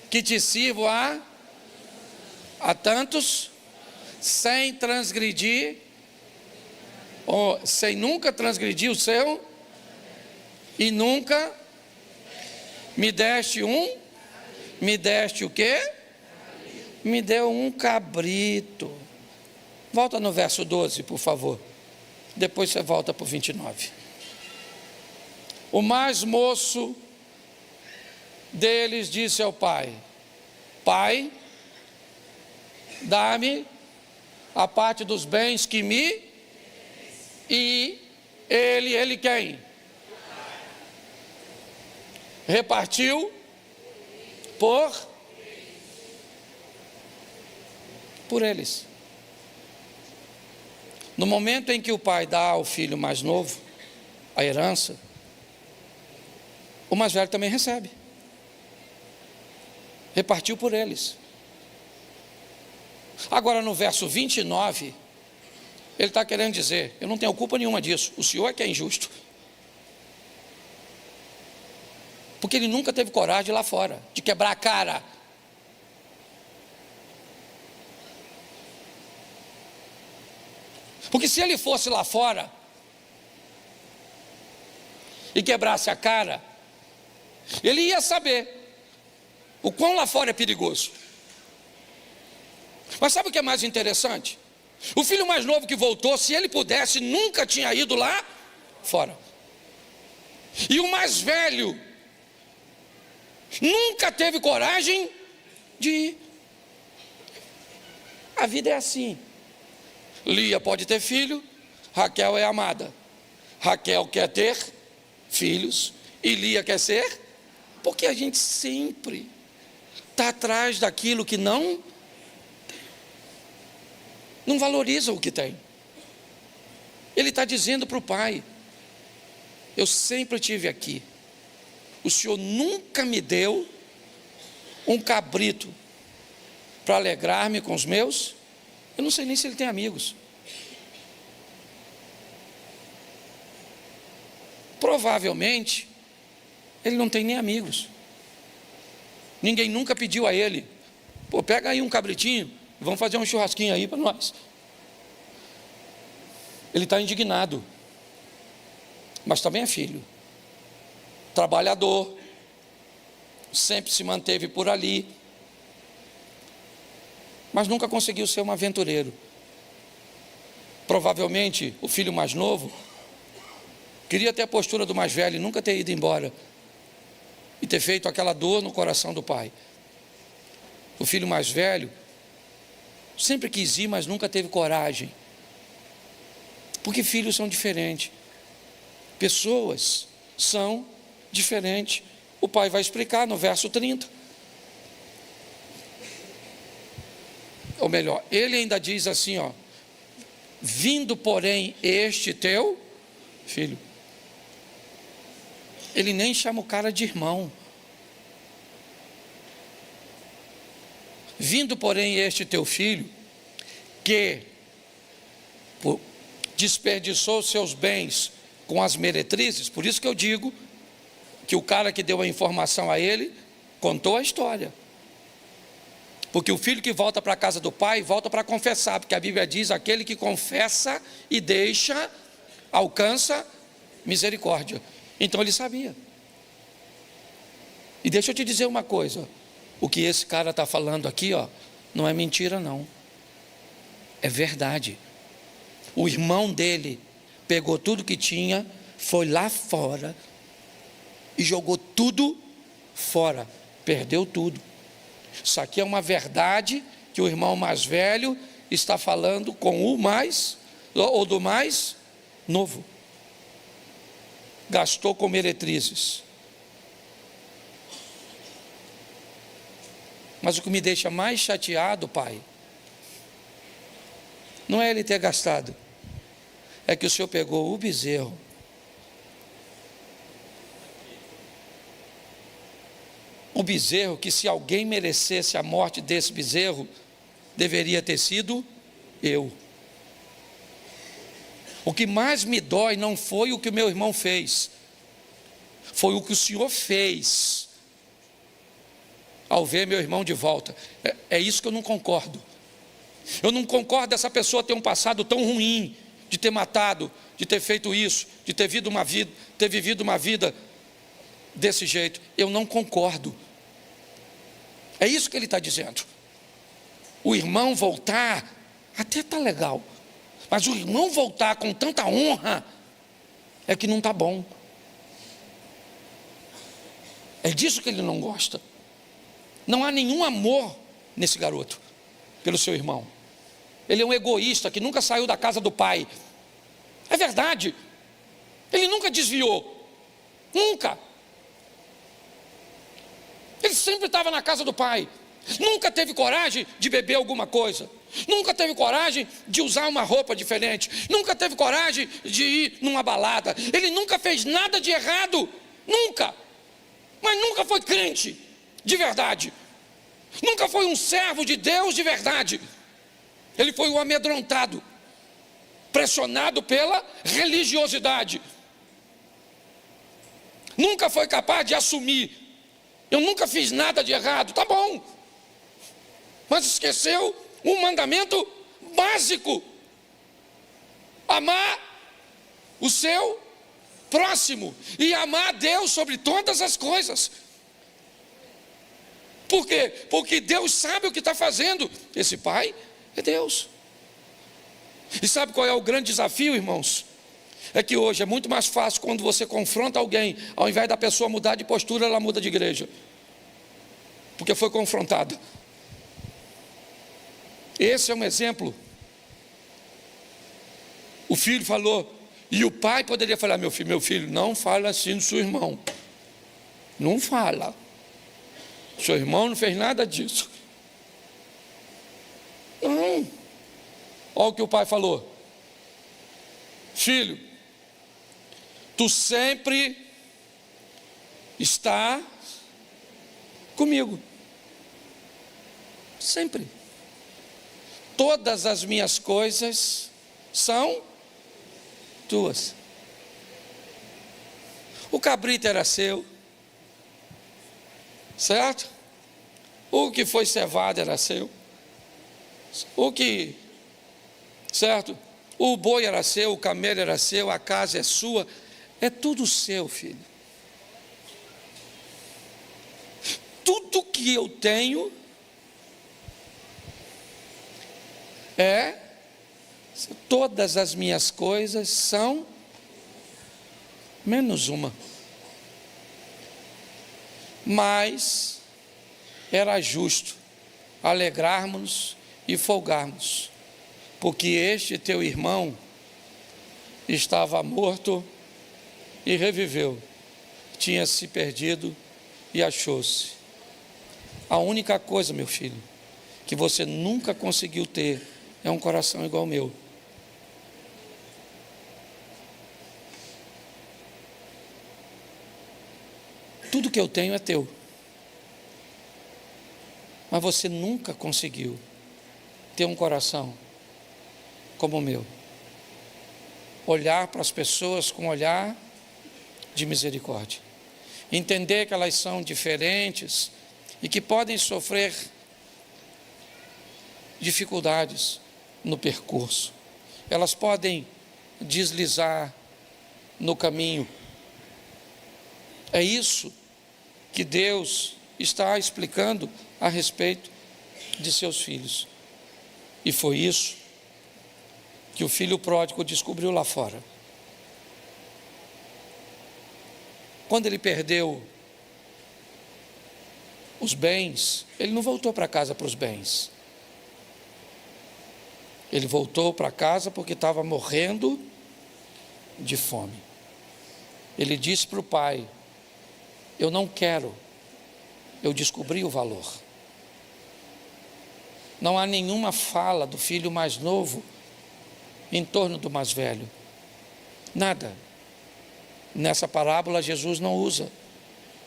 que te sirvo a tantos, sem transgredir, ou sem nunca transgredir o seu, e nunca me deste o quê? Me deu um cabrito. Volta no verso 12, por favor. Depois você volta para o 29. O mais moço deles disse ao pai: Pai, dá-me a parte dos bens que me... E ele quem? Repartiu por eles. No momento em que o pai dá ao filho mais novo a herança, o mais velho também recebe. Repartiu por eles. Agora no verso 29, ele está querendo dizer: eu não tenho culpa nenhuma disso, o senhor é que é injusto. Porque ele nunca teve coragem de ir lá fora, de quebrar a cara. Porque se ele fosse lá fora e quebrasse a cara, ele ia saber o quão lá fora é perigoso. Mas sabe o que é mais interessante? O filho mais novo que voltou, se ele pudesse, nunca tinha ido lá fora. E o mais velho nunca teve coragem de ir. A vida é assim. Lia pode ter filho, Raquel é amada. Raquel quer ter filhos e Lia quer ser, porque a gente sempre está atrás daquilo que não valoriza o que tem. Ele está dizendo para o pai: eu sempre tive aqui, o Senhor nunca me deu um cabrito para alegrar-me com os meus. Eu não sei nem se ele tem amigos. Provavelmente ele não tem nem amigos. Ninguém nunca pediu a ele: pô, pega aí um cabritinho, vamos fazer um churrasquinho aí para nós. Ele está indignado, mas também é filho, trabalhador, sempre se manteve por ali, mas nunca conseguiu ser um aventureiro. Provavelmente o filho mais novo queria ter a postura do mais velho e nunca ter ido embora e ter feito aquela dor no coração do pai. O filho mais velho sempre quis ir, mas nunca teve coragem. Porque filhos são diferentes, pessoas são diferentes. O pai vai explicar no verso 30. Ou melhor, ele ainda diz assim, ó: vindo porém este teu filho. Ele nem chama o cara de irmão. Vindo porém este teu filho, que desperdiçou seus bens com as meretrizes. Por isso que eu digo que o cara que deu a informação a ele contou a história. Porque o filho que volta para a casa do pai, volta para confessar, porque a Bíblia diz: aquele que confessa e deixa, alcança misericórdia. Então ele sabia. E deixa eu te dizer uma coisa: o que esse cara está falando aqui, ó, não é mentira não, é verdade. O irmão dele pegou tudo que tinha, foi lá fora e jogou tudo fora, perdeu tudo. Isso aqui é uma verdade que o irmão mais velho está falando com o mais, ou do mais novo. Gastou com meretrizes. Mas o que me deixa mais chateado, pai, não é ele ter gastado, é que o Senhor pegou o bezerro, o bezerro que, se alguém merecesse a morte desse bezerro, deveria ter sido eu. O que mais me dói não foi o que o meu irmão fez, foi o que o Senhor fez ao ver meu irmão de volta. É isso que eu não concordo. Eu não concordo dessa pessoa ter um passado tão ruim, de ter matado, de ter feito isso, de ter vivido uma vida desse jeito. Eu não concordo. É isso que ele está dizendo. O irmão voltar, até está legal, mas o irmão voltar com tanta honra, é que não está bom. É disso que ele não gosta. Não há nenhum amor nesse garoto pelo seu irmão. Ele é um egoísta que nunca saiu da casa do pai. É verdade. Ele nunca desviou. Nunca. Ele sempre estava na casa do pai. Nunca teve coragem de beber alguma coisa. Nunca teve coragem de usar uma roupa diferente. Nunca teve coragem de ir numa balada. Ele nunca fez nada de errado. Nunca. Mas nunca foi crente de verdade. Nunca foi um servo de Deus de verdade. Ele foi um amedrontado, pressionado pela religiosidade. nunca foi capaz de assumir: eu nunca fiz nada de errado. Tá bom, mas esqueceu um mandamento básico: amar o seu próximo e amar a Deus sobre todas as coisas. Por quê? Porque Deus sabe o que está fazendo. Esse pai é Deus. E sabe qual é o grande desafio, irmãos? É que hoje é muito mais fácil quando você confronta alguém, ao invés da pessoa mudar de postura, ela muda de igreja, porque foi confrontada. Esse é um exemplo. O filho falou, e o pai poderia falar: meu filho, não fala assim do seu irmão. Não fala. Seu irmão não fez nada disso. Não. Olha o que o pai falou: filho, tu sempre está comigo. Sempre. Todas as minhas coisas são tuas. O cabrito era seu, certo? O que foi cevado era seu. Certo? O boi era seu, o camelo era seu, a casa é sua. É tudo seu, filho. Tudo que eu tenho todas as minhas coisas são menos uma. Mas era justo alegrarmos e folgarmos, porque este teu irmão estava morto e reviveu, tinha se perdido e achou-se. A única coisa, meu filho, que você nunca conseguiu ter é um coração igual ao meu. Tudo que eu tenho é teu, mas você nunca conseguiu ter um coração como o meu. Olhar para as pessoas com um olhar de misericórdia, entender que elas são diferentes e que podem sofrer dificuldades no percurso, elas podem deslizar no caminho. É isso que Deus está explicando a respeito de seus filhos. E foi isso que o filho pródigo descobriu lá fora. Quando ele perdeu os bens, ele não voltou para casa para os bens. Ele voltou para casa porque estava morrendo de fome. Ele disse para o pai: eu não quero, eu descobri o valor. Não há nenhuma fala do filho mais novo em torno do mais velho. Nada. Nessa parábola Jesus não usa.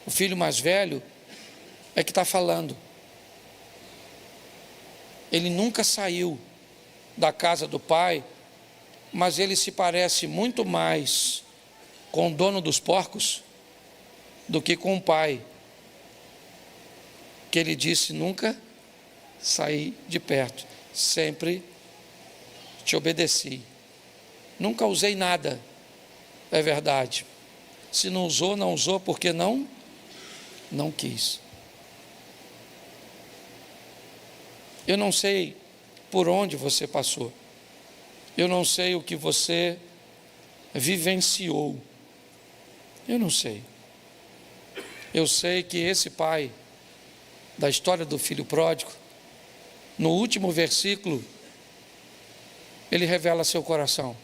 O filho mais velho é que está falando. Ele nunca saiu da casa do pai, mas ele se parece muito mais com o dono dos porcos do que com o pai, que ele disse: nunca saí de perto, sempre te obedeci, nunca usei nada. É verdade. Se não usou, não usou porque não quis. Eu não sei por onde você passou, eu não sei o que você vivenciou, eu não sei. Eu sei que esse pai da história do filho pródigo, no último versículo, ele revela seu coração.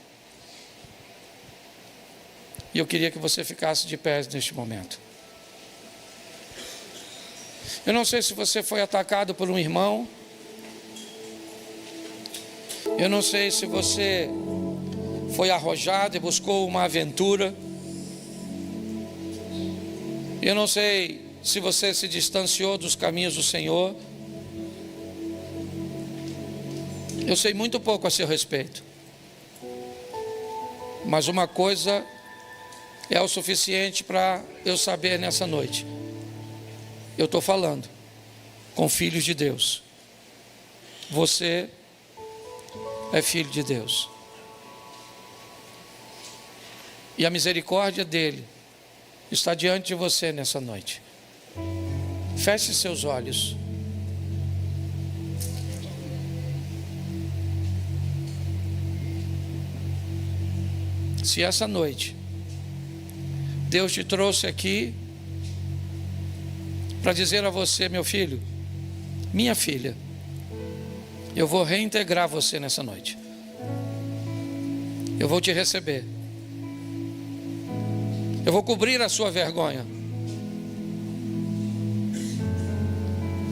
E eu queria que você ficasse de pé neste momento. Eu não sei se você foi atacado por um irmão. Eu não sei se você foi arrojado e buscou uma aventura. Eu não sei se você se distanciou dos caminhos do Senhor. Eu sei muito pouco a seu respeito. Mas uma coisa é o suficiente para eu saber nessa noite. Eu estou falando com filhos de Deus. Você é filho de Deus. E a misericórdia dele está diante de você nessa noite. Feche seus olhos. Se essa noite Deus te trouxe aqui para dizer a você, meu filho, minha filha, eu vou reintegrar você nessa noite. Eu vou te receber. Eu vou cobrir a sua vergonha.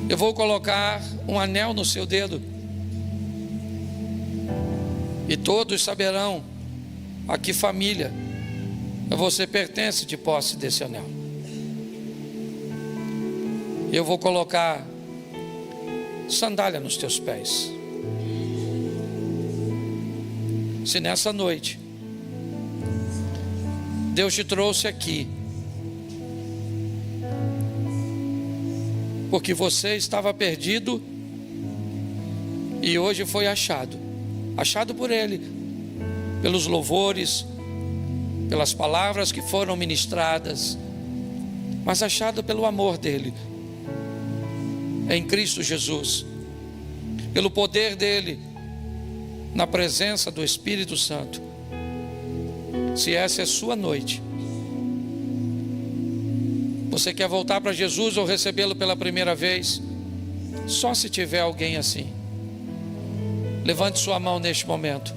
Eu vou colocar um anel no seu dedo. E todos saberão a que família você pertence de posse desse anel. Eu vou colocar sandália nos teus pés. Se nessa noite Deus te trouxe aqui porque você estava perdido e hoje foi achado por Ele, pelos louvores, pelas palavras que foram ministradas, mas achado pelo amor dEle em Cristo Jesus, pelo poder dEle, na presença do Espírito Santo. Se essa é sua noite, você quer voltar para Jesus ou recebê-lo pela primeira vez, só se tiver alguém assim, levante sua mão neste momento.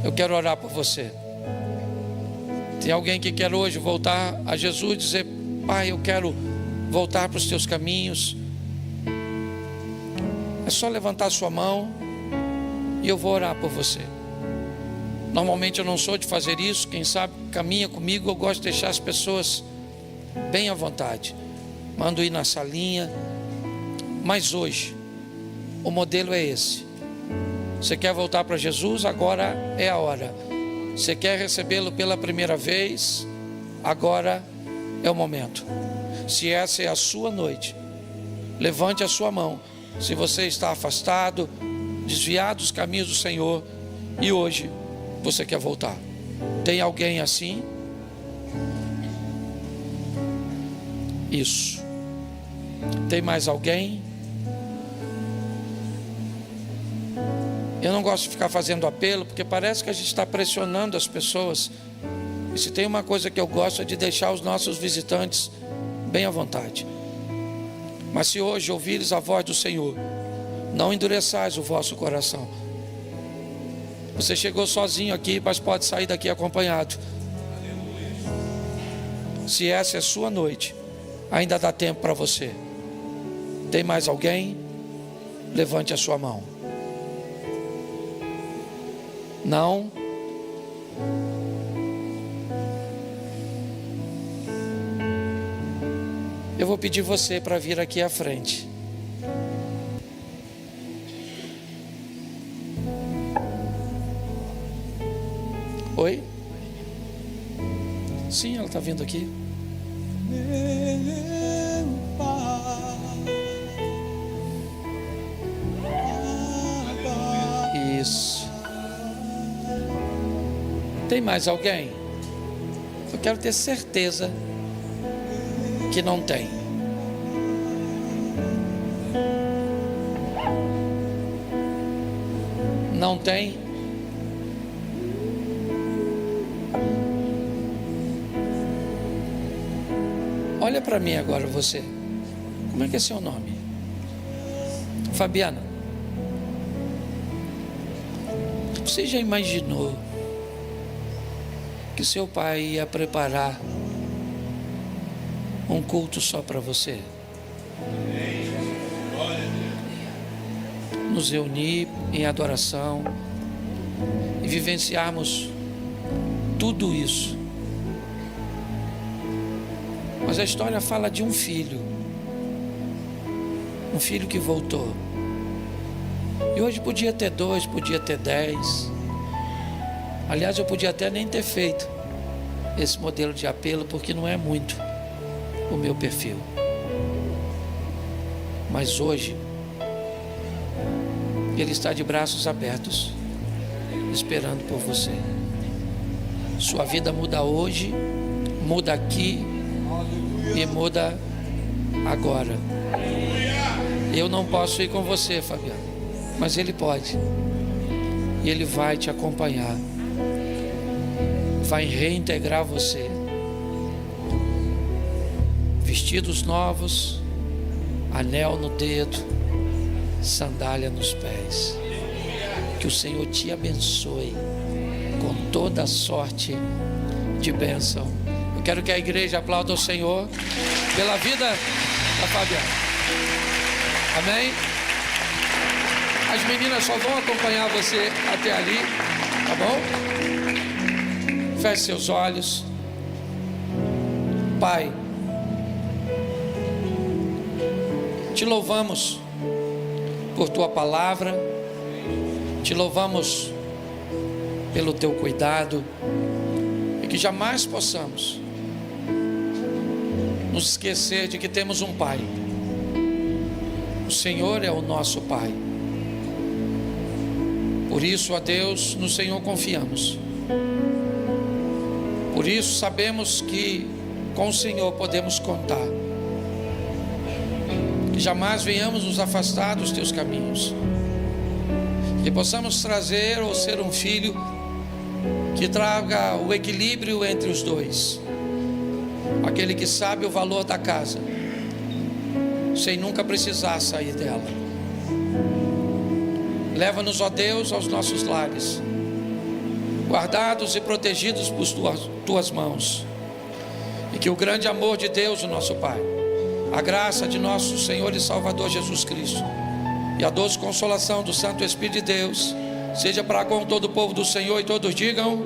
Eu quero orar por você. Tem alguém que quer hoje voltar a Jesus e dizer: Pai, eu quero voltar para os teus caminhos. É só levantar sua mão e eu vou orar por você. Normalmente eu não sou de fazer isso. Quem sabe caminha comigo, eu gosto de deixar as pessoas bem à vontade. Mando ir na salinha. Mas hoje o modelo é esse. Você quer voltar para Jesus? Agora é a hora. Você quer recebê-lo pela primeira vez? Agora é o momento. Se essa é a sua noite, levante a sua mão. Se você está afastado, desviado dos caminhos do Senhor e hoje você quer voltar, tem alguém assim? Isso. Tem mais alguém? Eu não gosto de ficar fazendo apelo, porque parece que a gente está pressionando as pessoas. E se tem uma coisa que eu gosto é de deixar os nossos visitantes bem à vontade. Mas se hoje ouvires a voz do Senhor, não endureçais o vosso coração. Você chegou sozinho aqui, mas pode sair daqui acompanhado. Se essa é a sua noite, ainda dá tempo para você. Tem mais alguém? Levante a sua mão. Não? Eu vou pedir você para vir aqui à frente. Oi? Sim, ela está vindo aqui. Isso. Tem mais alguém? Eu quero ter certeza que não tem. Não tem? Olha para mim agora você. Como é que é seu nome? Fabiana. Você já imaginou que seu pai ia preparar um culto só para você? Nos reunir em adoração e vivenciarmos tudo isso. Mas a história fala de um filho que voltou. E hoje podia ter 2, podia ter 10. Aliás, eu podia até nem ter feito. esse modelo de apelo, porque não é muito o meu perfil. Mas hoje, Ele está de braços abertos, esperando por você. Sua vida muda hoje, muda aqui e muda agora. Eu não posso ir com você, Fabiano, mas Ele pode. E Ele vai te acompanhar, vai reintegrar você. Vestidos novos, anel no dedo, sandália nos pés. Que o Senhor te abençoe com toda a sorte de bênção. Eu quero que a igreja aplaude o Senhor pela vida da Fabiana. Amém? As meninas só vão acompanhar você até ali, tá bom? Feche seus olhos. Pai, te louvamos por tua palavra, te louvamos pelo teu cuidado, e que jamais possamos nos esquecer de que temos um Pai. O Senhor é o nosso Pai. Por isso, ó Deus, no Senhor confiamos. Por isso sabemos que com o Senhor podemos contar. Que jamais venhamos nos afastar dos teus caminhos. Que possamos trazer ou ser um filho que traga o equilíbrio entre os dois. Aquele que sabe o valor da casa, sem nunca precisar sair dela. Leva-nos, ó Deus, aos nossos lares, guardados e protegidos por tuas mãos. E que o grande amor de Deus, o nosso Pai, a graça de nosso Senhor e Salvador Jesus Cristo, e a doce consolação do Santo Espírito de Deus, seja para com todo o povo do Senhor, e todos digam